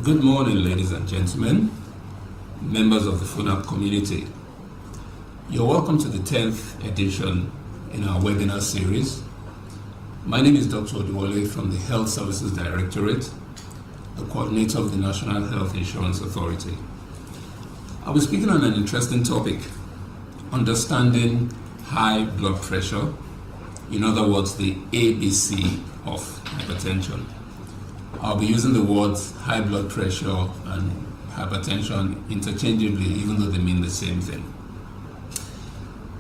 Good morning, ladies and gentlemen, members of the FUNAAB community. You're welcome to the 10th edition in our webinar series. My name is Dr. Oduwole from the Health Services Directorate, the coordinator of the National Health Insurance Authority. I'll be speaking on an interesting topic, understanding high blood pressure, in other words, the ABC of hypertension. I'll be using the words high blood pressure and hypertension interchangeably, even though they mean the same thing.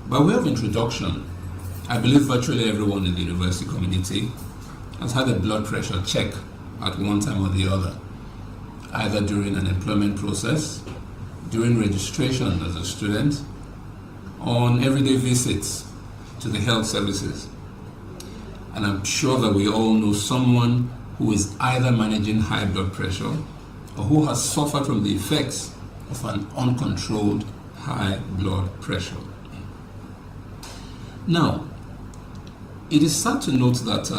By way of introduction, I believe virtually everyone in the university community has had a blood pressure check at one time or the other, either during an employment process, during registration as a student, or on everyday visits to the health services. And I'm sure that we all know someone who is either managing high blood pressure or who has suffered from the effects of an uncontrolled high blood pressure. Now, it is sad to note that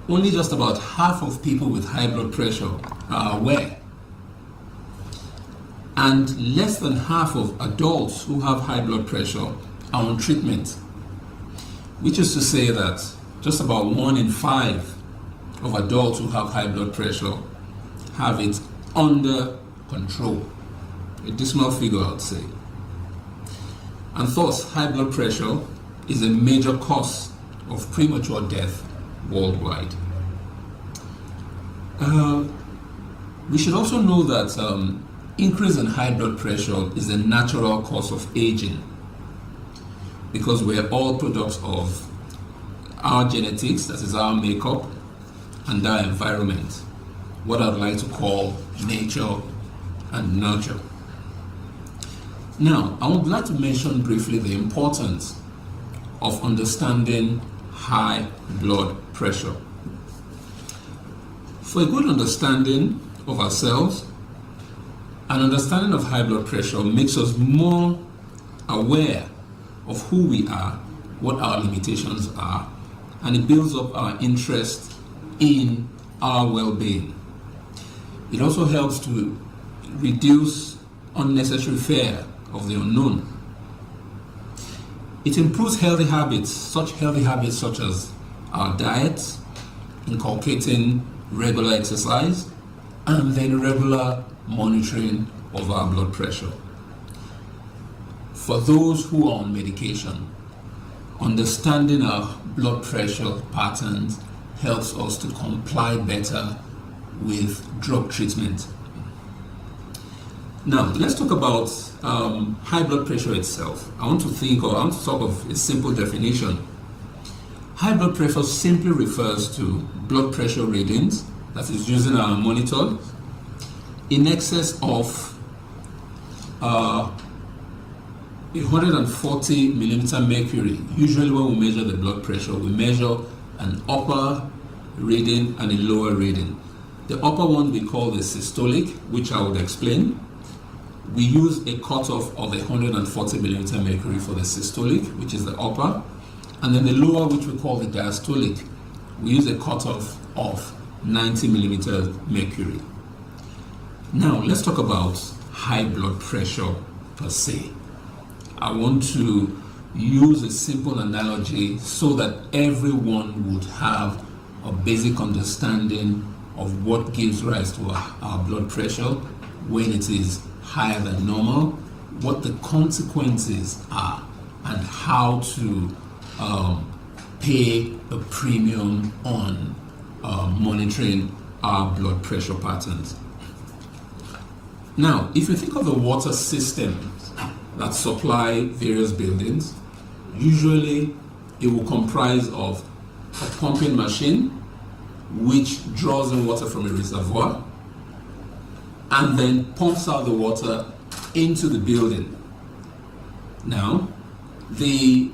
only just about half of people with high blood pressure are aware, and less than half of adults who have high blood pressure are on treatment, which is to say that just about 1 in 5 of adults who have high blood pressure have it under control. A dismal figure, I would say. And thus, high blood pressure is a major cause of premature death worldwide. We should also know that increase in high blood pressure is a natural cause of aging, because we're all products of our genetics, that is our makeup, and our environment, what I'd like to call nature and nurture. Now, I would like to mention briefly the importance of understanding high blood pressure. For a good understanding of ourselves, an understanding of high blood pressure makes us more aware of who we are, what our limitations are, and it builds up our interest in our well-being. It also helps to reduce unnecessary fear of the unknown. It improves healthy habits such as our diet, inculcating regular exercise, and then regular monitoring of our blood pressure. For those who are on medication, understanding our blood pressure patterns helps us to comply better with drug treatment. Now, let's talk about high blood pressure itself. I want to talk of a simple definition. High blood pressure simply refers to blood pressure readings, that is using our monitor, in excess of 140 millimeter mercury. Usually when we measure the blood pressure, we measure an upper reading and a lower reading. The upper one we call the systolic, which I would explain. We use a cutoff of 140 millimeter mercury for the systolic, which is the upper, and then the lower, which we call the diastolic. We use a cutoff of 90 millimeter mercury. Now, let's talk about high blood pressure per se. I want to use a simple analogy so that everyone would have a basic understanding of what gives rise to our blood pressure when it is higher than normal, what the consequences are, and how to pay a premium on monitoring our blood pressure patterns. Now, if you think of the water systems that supply various buildings, usually it will comprise of a pumping machine which draws in water from a reservoir and then pumps out the water into the building. Now, the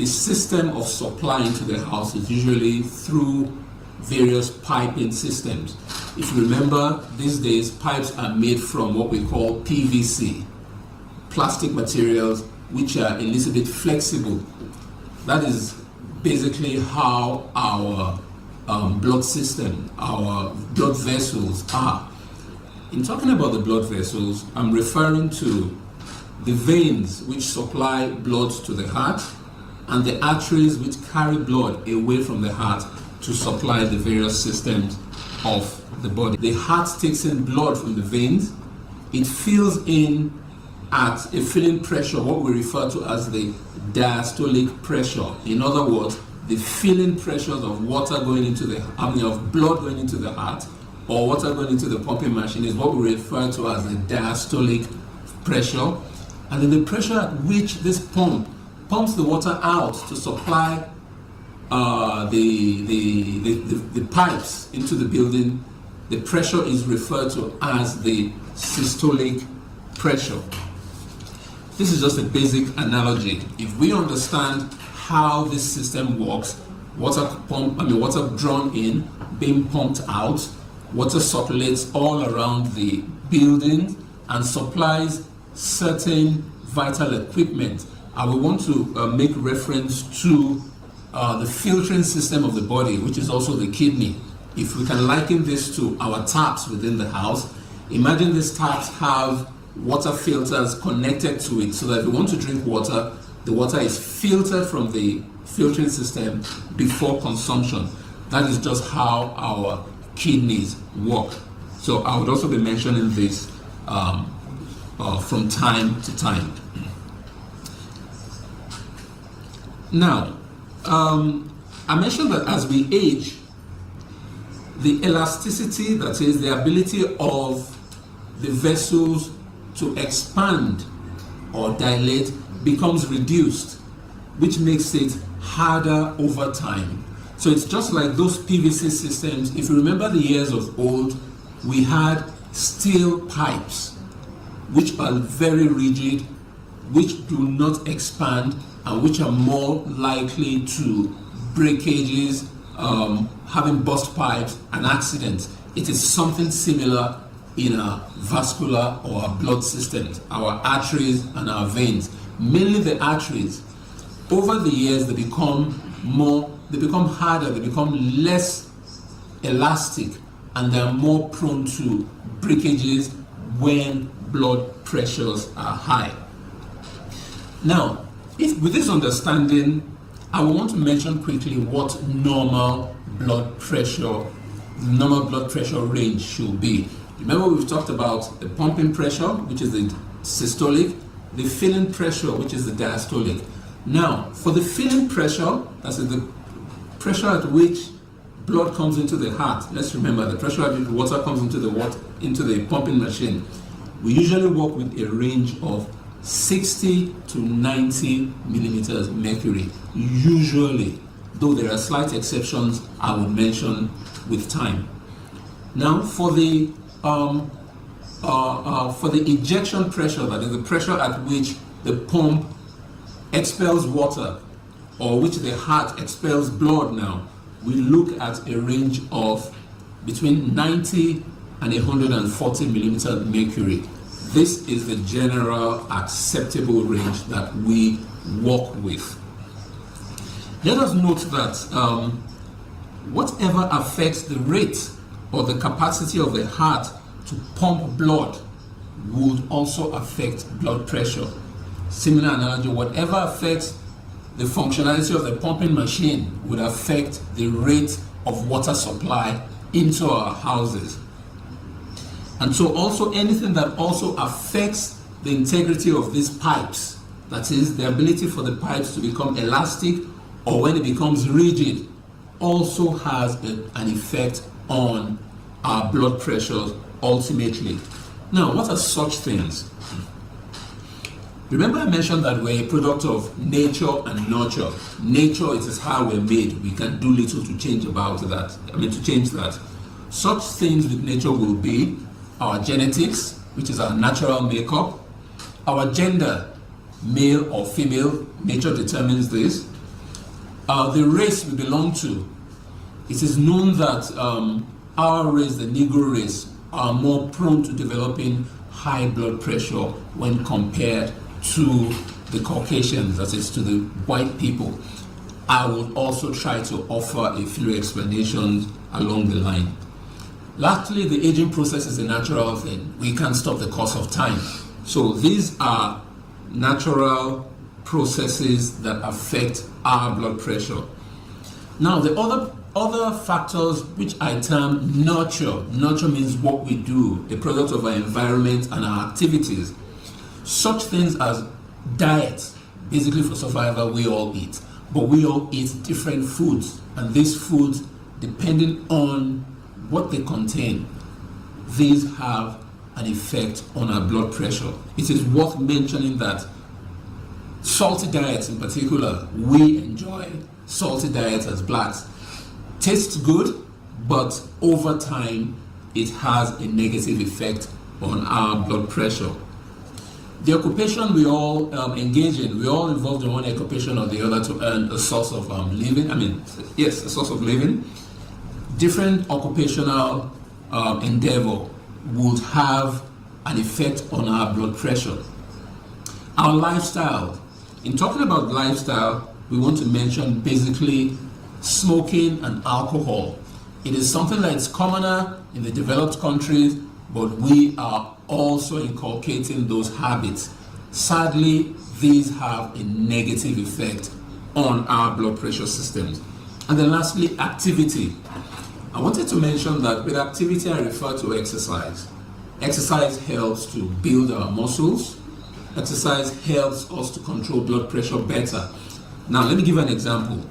system of supply into the house is usually through various piping systems. If you remember, these days pipes are made from what we call PVC, plastic materials which are a little bit flexible. That is basically how our blood system, our blood vessels are. In talking about the blood vessels, I'm referring to the veins which supply blood to the heart and the arteries which carry blood away from the heart to supply the various systems of the body. The heart takes in blood from the veins. It fills in at a filling pressure, what we refer to as the diastolic pressure. In other words, the filling pressures of water going into the, of blood going into the heart or water going into the pumping machine is what we refer to as the diastolic pressure. And then the pressure at which this pump pumps the water out to supply the pipes into the building, the pressure is referred to as the systolic pressure. This is just a basic analogy. If we understand how this system works, water drawn in, being pumped out, water circulates all around the building and supplies certain vital equipment. I will want to make reference to the filtering system of the body, which is also the kidney. If we can liken this to our taps within the house, imagine these taps have water filters connected to it so that if we want to drink water, the water is filtered from the filtering system before consumption. That is just how our kidneys work. So I would also be mentioning this from time to time. Now, I mentioned that as we age, the elasticity, that is the ability of the vessels to expand or dilate, becomes reduced, which makes it harder over time. So it's just like those PVC systems. If you remember the years of old, we had steel pipes which are very rigid, which do not expand, and which are more likely to breakages, having burst pipes and accidents. It is something similar in our vascular or our blood systems, our arteries and our veins. Mainly the arteries. Over the years, they become harder, they become less elastic, and they're more prone to breakages when blood pressures are high. Now, with this understanding, I want to mention quickly what normal blood pressure range should be. Remember, we've talked about the pumping pressure, which is the systolic, the filling pressure, which is the diastolic. Now, for the filling pressure, that's the pressure at which blood comes into the heart. Let's remember the pressure at which water comes into the pumping machine. We usually work with a range of 60 to 90 millimeters mercury, usually, though there are slight exceptions I will mention with time. Now, for the ejection pressure, that is the pressure at which the pump expels water or which the heart expels blood, now we look at a range of between 90 and 140 millimeters mercury. This is the general acceptable range that we work with. Let us note that whatever affects the rate or the capacity of the heart to pump blood would also affect blood pressure. Similar analogy, whatever affects the functionality of the pumping machine would affect the rate of water supply into our houses. And so also anything that also affects the integrity of these pipes, that is the ability for the pipes to become elastic or when it becomes rigid, also has an effect on our blood pressures ultimately. Now, what are such things? Remember I mentioned that we're a product of nature and nurture. Nature, it is how we're made. We can do little to change that. Such things with nature will be our genetics, which is our natural makeup, our gender, male or female, nature determines this, the race we belong to. It is known that our race, the Negro race, are more prone to developing high blood pressure when compared to the Caucasians, that is to the white people. I will also try to offer a few explanations along the line. Lastly, the aging process is a natural thing. We can't stop the course of time. So these are natural processes that affect our blood pressure. Now, the other factors which I term nurture. Nurture means what we do, the product of our environment and our activities. Such things as diet. Basically, for survival, we all eat. But we all eat different foods. And these foods, depending on what they contain, these have an effect on our blood pressure. It is worth mentioning that salty diets in particular, we enjoy salty diets as blacks. Tastes good, but over time, it has a negative effect on our blood pressure. The occupation we all engage in, we all involved in one occupation or the other to earn a source of living. A source of living. Different occupational endeavor would have an effect on our blood pressure. Our lifestyle. In talking about lifestyle, we want to mention basically smoking and alcohol. It is something that's commoner in the developed countries, but we are also inculcating those habits. Sadly, these have a negative effect on our blood pressure systems. And then lastly, activity. I wanted to mention that with activity I refer to exercise. Exercise helps to build our muscles. Exercise helps us to control blood pressure better. Now let me give an example.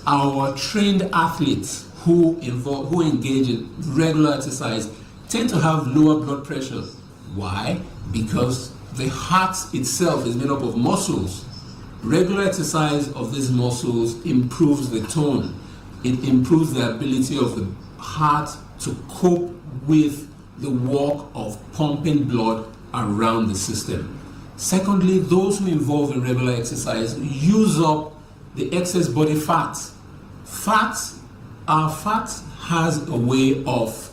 Our trained athletes who engage in regular exercise tend to have lower blood pressure. Why? Because the heart itself is made up of muscles. Regular exercise of these muscles improves the tone. It improves the ability of the heart to cope with the work of pumping blood around the system. Secondly, those who involve in regular exercise use up the excess body fat. Our fat has a way of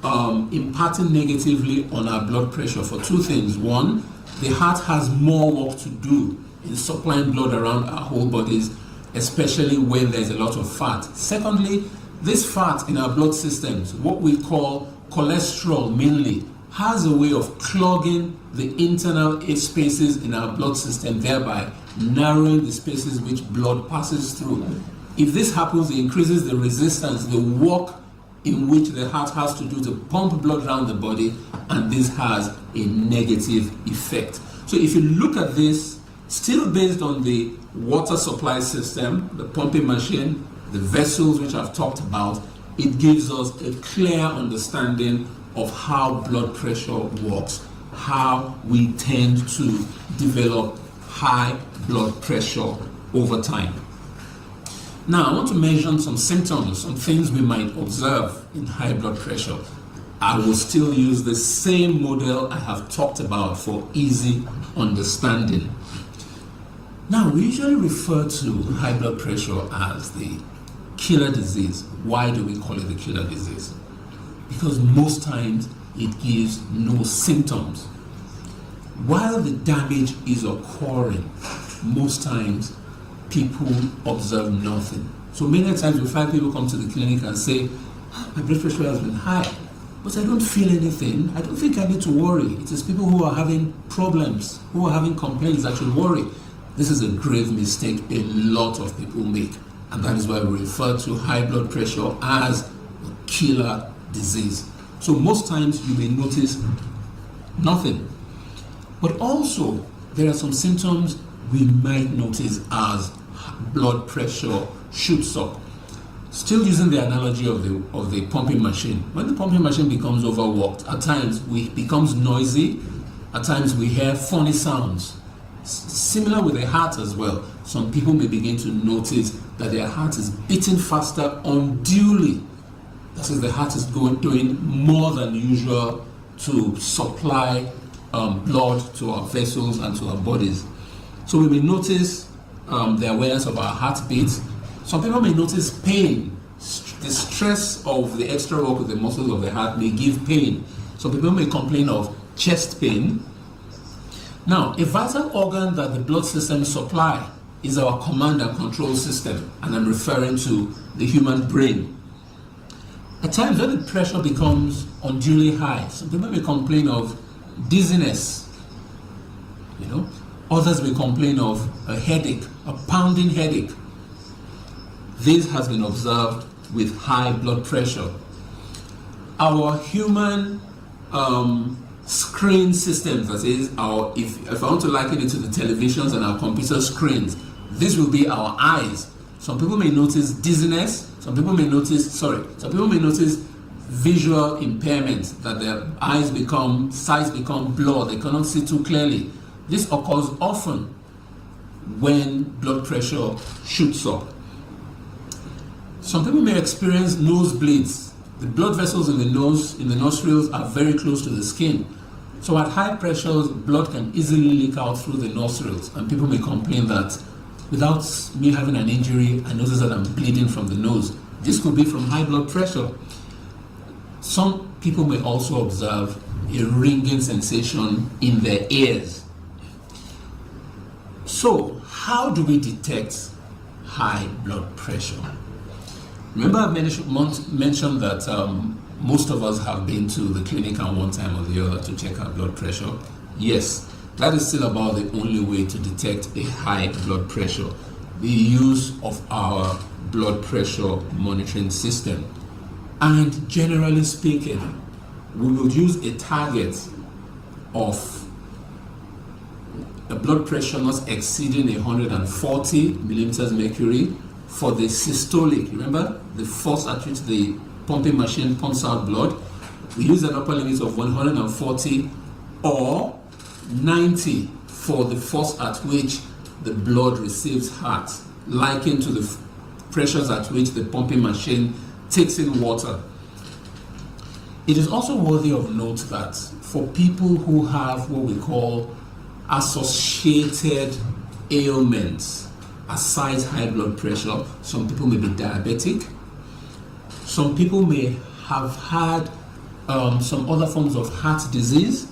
impacting negatively on our blood pressure for two things. One, the heart has more work to do in supplying blood around our whole bodies, especially when there's a lot of fat. Secondly, this fat in our blood systems, what we call cholesterol mainly, has a way of clogging the internal spaces in our blood system, thereby narrowing the spaces which blood passes through. If this happens, it increases the resistance, the work in which the heart has to do to pump blood around the body, and this has a negative effect. So if you look at this, still based on the water supply system, the pumping machine, the vessels which I've talked about, it gives us a clear understanding of how blood pressure works, how we tend to develop high blood pressure over time. Now, I want to mention some symptoms, some things we might observe in high blood pressure. I will still use the same model I have talked about for easy understanding. Now, we usually refer to high blood pressure as the killer disease. Why do we call it the killer disease? Because most times it gives no symptoms. While the damage is occurring, most times people observe nothing. So many times we find people come to the clinic and say, my blood pressure has been high, but I don't feel anything. I don't think I need to worry. It is people who are having problems, who are having complaints that should worry. This is a grave mistake a lot of people make, and that is why we refer to high blood pressure as a killer disease. So most times you may notice nothing, but also there are some symptoms we might notice as blood pressure shoots up. Still using the analogy of the pumping machine. When the pumping machine becomes overworked, at times it becomes noisy, at times we hear funny sounds. Similar with the heart as well. Some people may begin to notice that their heart is beating faster unduly. That is, the heart is doing more than usual to supply blood to our vessels and to our bodies. So we may notice the awareness of our heartbeat. Some people may notice pain. The stress of the extra work with the muscles of the heart may give pain. Some people may complain of chest pain. Now, a vital organ that the blood system supply is our command and control system, and I'm referring to the human brain. At times when the pressure becomes unduly high, some people may complain of dizziness, others may complain of a headache, a pounding headache. This has been observed with high blood pressure. Our human screen systems, that is, if I want to liken it to the televisions and our computer screens, this will be our eyes. Some people may notice dizziness. Some people may notice visual impairment, that their sight become blurred. They cannot see too clearly. This occurs often when blood pressure shoots up. Some people may experience nosebleeds. The blood vessels in the nose, in the nostrils, are very close to the skin. So at high pressures, blood can easily leak out through the nostrils, and people may complain that without me having an injury, I notice that I'm bleeding from the nose. This could be from high blood pressure. Some people may also observe a ringing sensation in their ears. So, how do we detect high blood pressure? Remember I've mentioned that most of us have been to the clinic at one time or the other to check our blood pressure. Yes, that is still about the only way to detect a high blood pressure, the use of our blood pressure monitoring system. And generally speaking, we will use a target of a blood pressure not exceeding 140 millimeters mercury for the systolic. Remember, the force at which the pumping machine pumps out blood. We use an upper limit of 140 or 90 for the force at which the blood receives heart, likened to the pressures at which the pumping machine takes in water. It is also worthy of note that for people who have what we call associated ailments, aside high blood pressure, some people may be diabetic, some people may have had some other forms of heart disease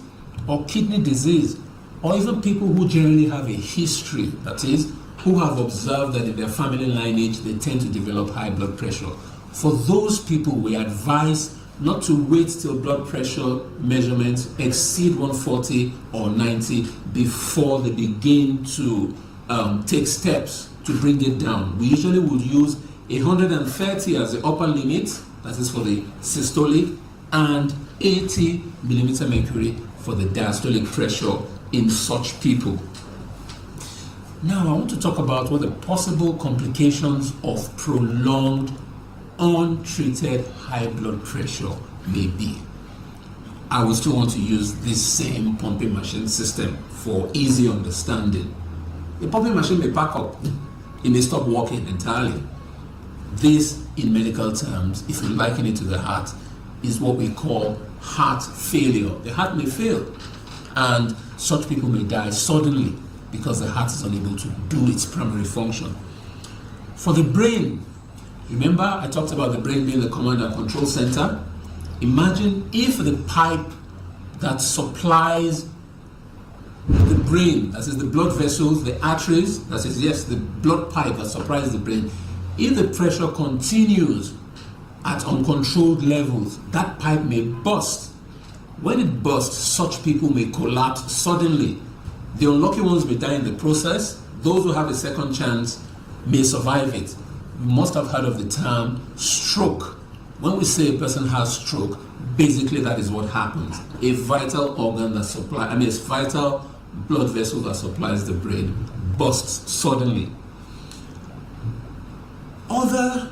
or kidney disease, or even people who generally have a history, that is, who have observed that in their family lineage they tend to develop high blood pressure. For those people, we advise not to wait till blood pressure measurements exceed 140 or 90 before they begin to take steps to bring it down. We usually would use 130 as the upper limit, that is for the systolic, and 80 millimeter mercury for the diastolic pressure in such people. Now I want to talk about what the possible complications of prolonged untreated high blood pressure may be. I will still want to use this same pumping machine system for easy understanding. The pumping machine may pack up, it may stop working entirely. This, in medical terms, if you liken it to the heart, is what we call heart failure. The heart may fail, and such people may die suddenly because the heart is unable to do its primary function. For the brain, remember I talked about the brain being the command and control center. Imagine if the pipe that supplies the brain, that is the blood vessels, the arteries, that is, yes, the blood pipe that supplies the brain, if the pressure continues at uncontrolled levels, that pipe may burst. When it bursts, such people may collapse suddenly. The unlucky ones may die in the process. Those who have a second chance may survive it. You must have heard of the term stroke. When we say a person has stroke, basically that is what happens. A vital organ that a vital blood vessel that supplies the brain bursts suddenly. Other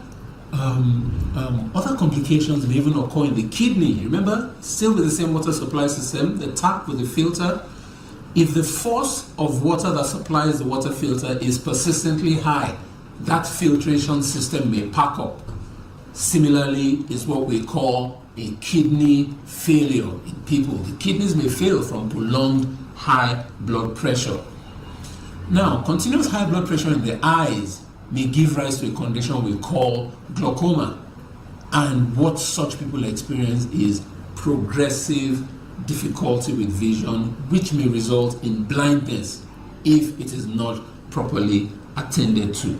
complications may even occur in the kidney. Remember, still with the same water supply system, the tap with the filter. If the force of water that supplies the water filter is persistently high, that filtration system may pack up. Similarly, is what we call a kidney failure in people. The kidneys may fail from prolonged high blood pressure. Now, continuous high blood pressure in the eyes may give rise to a condition we call glaucoma. And what such people experience is progressive difficulty with vision, which may result in blindness if it is not properly attended to.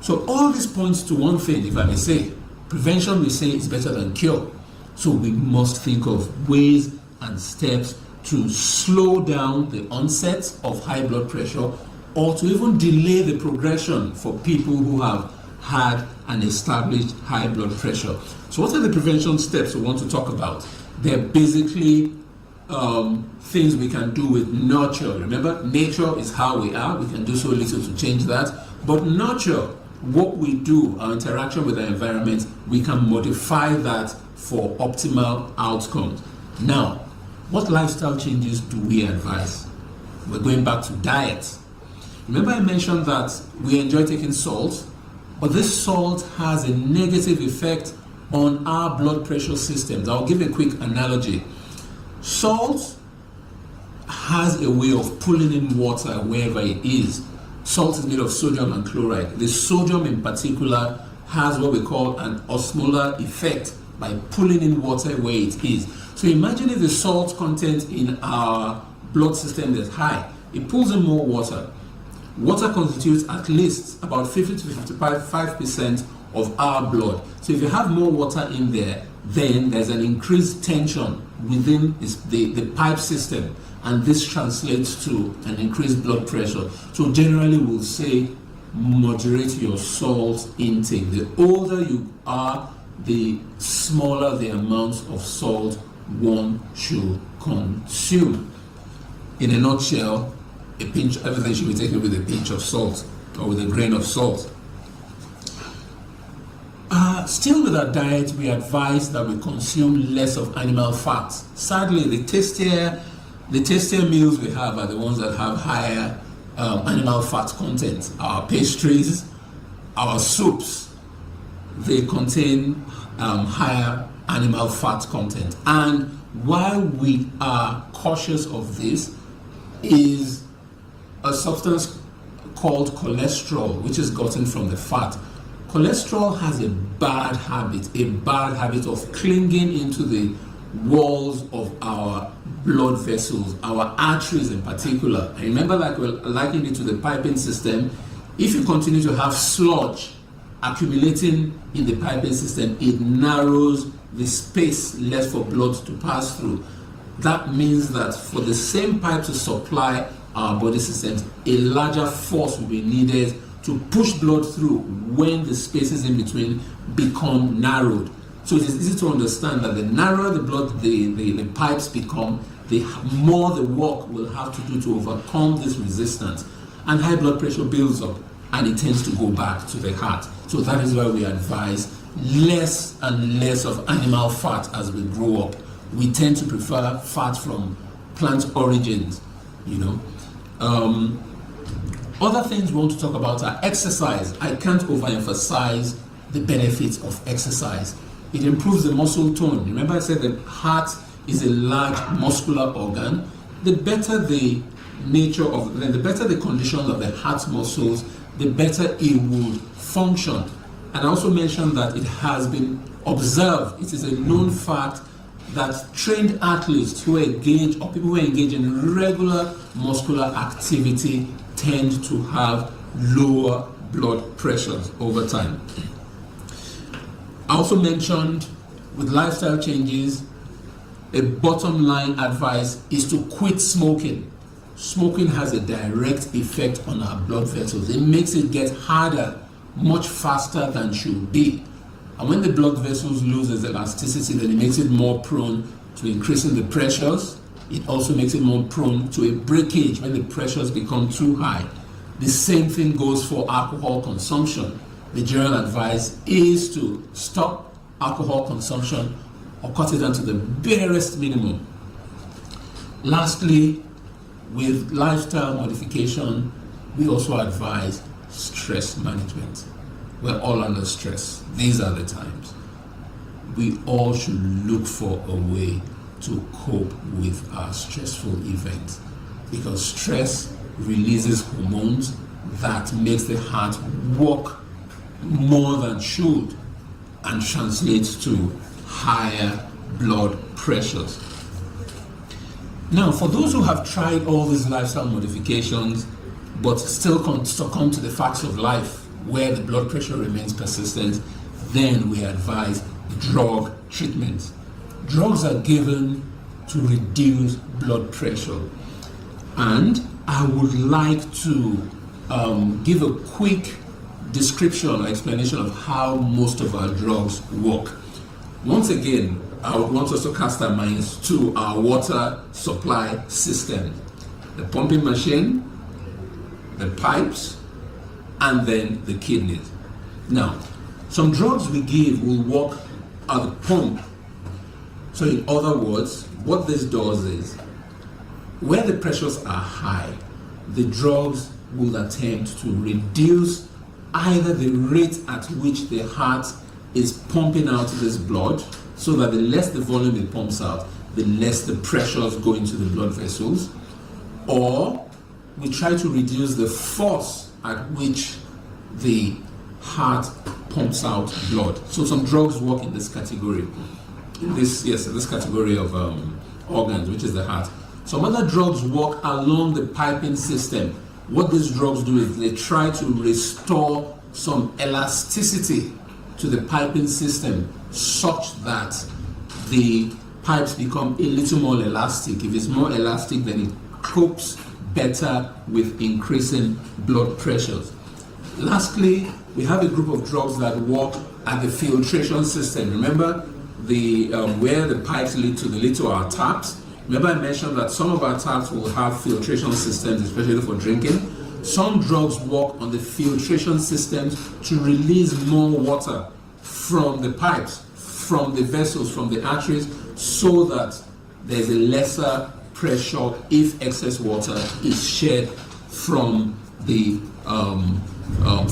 So all this points to one thing, if I may say. Prevention, we say, is better than cure. So we must think of ways and steps to slow down the onset of high blood pressure, or to even delay the progression for people who have had an established high blood pressure. So what are the prevention steps we want to talk about? They're basically things we can do with nurture. Remember, nature is how we are. We can do so little to change that. But nurture, what we do, our interaction with the environment, we can modify that for optimal outcomes. Now, what lifestyle changes do we advise? We're going back to diet. Remember I mentioned that we enjoy taking salt, but this salt has a negative effect on our blood pressure systems. I'll give a quick analogy. Salt has a way of pulling in water wherever it is. Salt is made of sodium and chloride. The sodium in particular has what we call an osmolar effect by pulling in water where it is. So imagine if the salt content in our blood system is high. It pulls in more water. Water constitutes at least about 50 to 55% of our blood. So if you have more water in there, then there's an increased tension within the pipe system, and this translates to an increased blood pressure. So generally we'll say moderate your salt intake. The older you are, the smaller the amount of salt one should consume. In a nutshell, everything should be taken with a pinch of salt, or with a grain of salt. Still with our diet, we advise that we consume less of animal fat. Sadly, the tastier meals we have are the ones that have higher animal fat content. Our pastries, our soups, they contain higher animal fat content. And why we are cautious of this is a substance called cholesterol, which is gotten from the fat. Cholesterol has a bad habit of clinging into the walls of our blood vessels, our arteries in particular. And remember, like we're likening it to the piping system. If you continue to have sludge accumulating in the piping system, it narrows the space left for blood to pass through. That means that for the same pipe to supply our body systems, a larger force will be needed to push blood through when the spaces in between become narrowed. So it is easy to understand that the narrower the pipes become, the more the work will have to do to overcome this resistance. And high blood pressure builds up and it tends to go back to the heart. So that is why we advise less and less of animal fat as we grow up. We tend to prefer fat from plant origins, Other things we want to talk about are exercise. I can't overemphasize the benefits of exercise. It improves the muscle tone. Remember I said the heart is a large muscular organ. The better the condition of the heart muscles, the better it would function. And I also mentioned that it has been observed, it is a known fact that trained athletes who engage, or people who engage in regular muscular activity, tend to have lower blood pressures over time. I also mentioned with lifestyle changes, a bottom line advice is to quit smoking. Smoking has a direct effect on our blood vessels. It makes it get harder much faster than should be. And when the blood vessels lose its elasticity, then it makes it more prone to increasing the pressures. It also makes it more prone to a breakage when the pressures become too high. The same thing goes for alcohol consumption. The general advice is to stop alcohol consumption or cut it down to the barest minimum. Lastly, with lifestyle modification, we also advise stress management. We're all under stress. These are the times. We all should look for a way to cope with our stressful events, because stress releases hormones that makes the heart work more than should and translates to higher blood pressures. Now, for those who have tried all these lifestyle modifications, but still succumb to the facts of life where the blood pressure remains persistent, then we advise drug treatment. Drugs are given to reduce blood pressure. And I would like to give a quick description or explanation of how most of our drugs work. Once again, I would want us to cast our minds to our water supply system. The pumping machine, the pipes, and then the kidneys. Now, some drugs we give will work at the pump. So in other words, what this does is, where the pressures are high, the drugs will attempt to reduce either the rate at which the heart is pumping out this blood, so that the less the volume it pumps out, the less the pressures go into the blood vessels, or we try to reduce the force at which the heart pumps out blood. So some drugs work in this category, in this category of organs, which is the heart. Some other drugs work along the piping system. What these drugs do is they try to restore some elasticity to the piping system such that the pipes become a little more elastic. If it's more elastic, then it copes better with increasing blood pressures. Lastly, we have a group of drugs that work at the filtration system. Remember the where the pipes lead to our taps. Remember I mentioned that some of our taps will have filtration systems, especially for drinking. Some drugs work on the filtration systems to release more water from the pipes, from the vessels, from the arteries, so that there's a lesser pressure if excess water is shed from the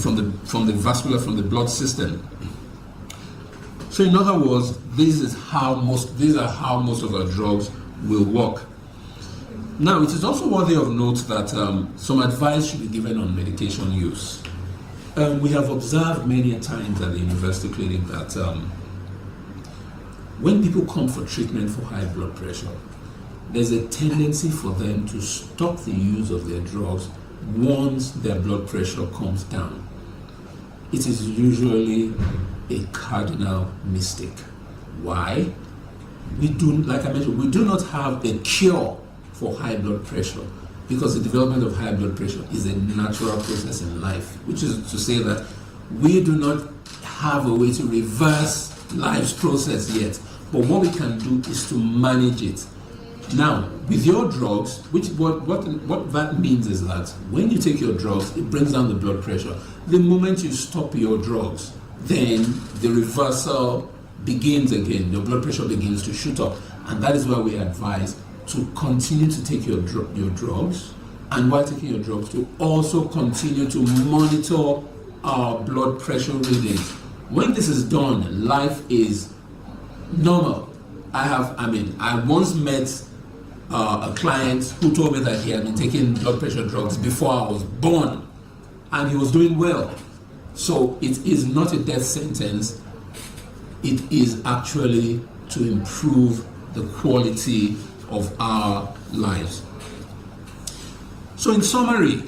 from the blood system. So in other words, these are how most of our drugs will work. Now, it is also worthy of note that some advice should be given on medication use. We have observed many times at the university clinic that when people come for treatment for high blood pressure, there's a tendency for them to stop the use of their drugs once their blood pressure comes down. It is usually a cardinal mistake. Why? Like I mentioned, we do not have a cure for high blood pressure, because the development of high blood pressure is a natural process in life, which is to say that we do not have a way to reverse life's process yet. But what we can do is to manage it. Now, with your drugs, what that means is that when you take your drugs, it brings down the blood pressure. The moment you stop your drugs, then the reversal begins again. Your blood pressure begins to shoot up, and that is why we advise to continue to take your drugs, and while taking your drugs, to also continue to monitor our blood pressure readings. When this is done, life is normal. I once met a client who told me that he had been taking blood pressure drugs before I was born, and he was doing well. So it is not a death sentence. It is actually to improve the quality of our lives. So in summary,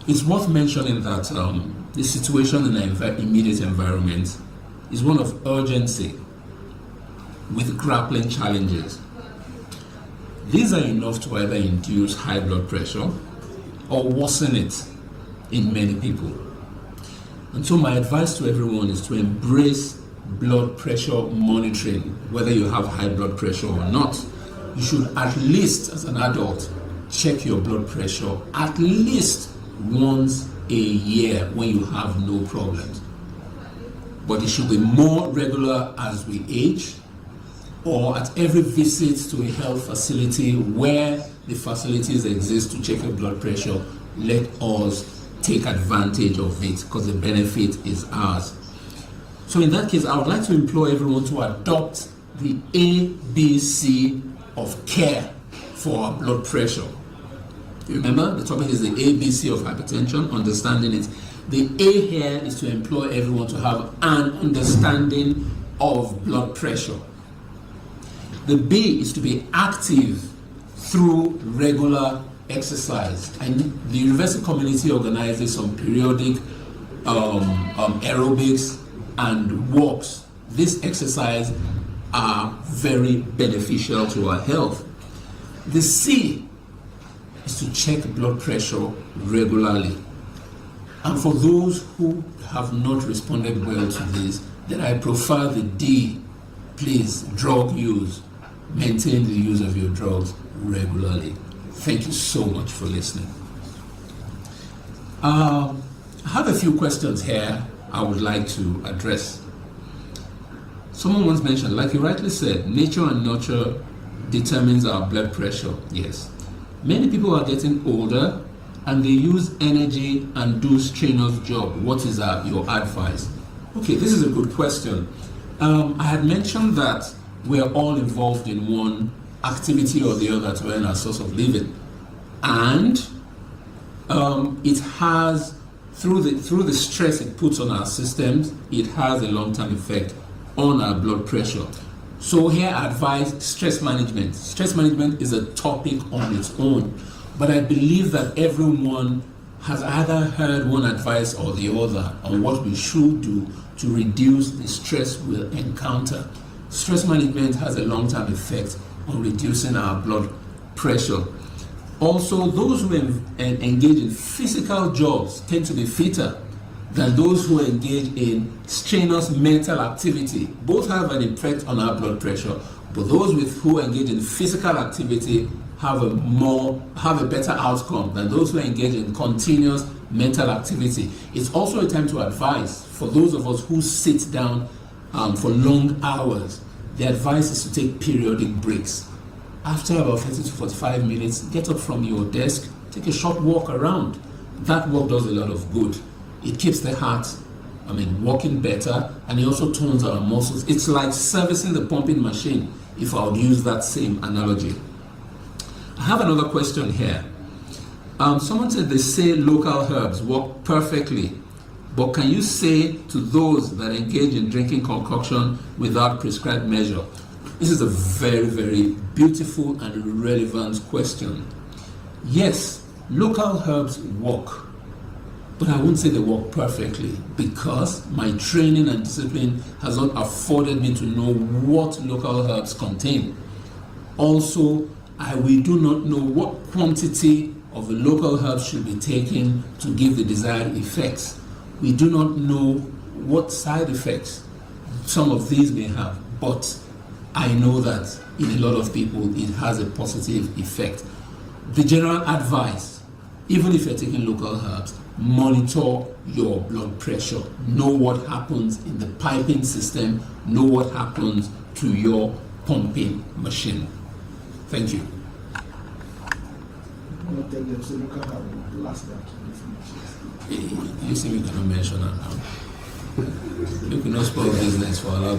it's worth mentioning that the situation in the immediate environment is one of urgency with grappling challenges. These are enough to either induce high blood pressure or worsen it in many people. And so my advice to everyone is to embrace blood pressure monitoring. Whether you have high blood pressure or not, you should at least, as an adult, check your blood pressure at least once a year when you have no problems. But it should be more regular as we age, or at every visit to a health facility where the facilities exist to check your blood pressure. Let us take advantage of it, because the benefit is ours. So in that case, I would like to implore everyone to adopt the ABC of care for our blood pressure. You remember, the topic is the ABC of hypertension, understanding it. The A here is to employ everyone to have an understanding of blood pressure. The B is to be active through regular exercise, and the university community organizes some periodic aerobics and walks. This exercise are very beneficial to our health. The C is to check blood pressure regularly. And for those who have not responded well to this, then I prefer the D. Please, drug use. Maintain the use of your drugs regularly. Thank you so much for listening. I have a few questions here I would like to address. Someone once mentioned, like you rightly said, nature and nurture determines our blood pressure. Yes. Many people are getting older and they use energy and do strenuous job. What is your advice? Okay, this is a good question. I had mentioned that we're all involved in one activity or the other to earn our source of living. And it has, through the stress it puts on our systems, it has a long-term effect on our blood pressure. So here I advise stress management. Stress management is a topic on its own, but I believe that everyone has either heard one advice or the other on what we should do to reduce the stress we'll encounter. Stress management has a long-term effect on reducing our blood pressure. Also, those who engage in physical jobs tend to be fitter than those who engage in strenuous mental activity. Both have an effect on our blood pressure, but those who engage in physical activity have a better outcome than those who engage in continuous mental activity. It's also a time to advise for those of us who sit down for long hours. The advice is to take periodic breaks. After about 30 to 45 minutes, get up from your desk, take a short walk around. That walk does a lot of good. It keeps the heart working better, and it also tones our muscles. It's like servicing the pumping machine, if I would use that same analogy. I have another question here. Someone said they say local herbs work perfectly, but can you say to those that engage in drinking concoction without prescribed measure? This is a very, very beautiful and relevant question. Yes, local herbs work, but I wouldn't say they work perfectly because my training and discipline has not afforded me to know what local herbs contain. Also, we do not know what quantity of the local herbs should be taken to give the desired effects. We do not know what side effects some of these may have, but I know that in a lot of people it has a positive effect. The general advice, even if you're taking local herbs, monitor your blood pressure. Know what happens in the piping system. Know what happens to your pumping machine. Thank you. You see, we cannot mention that now. You cannot spoil business for our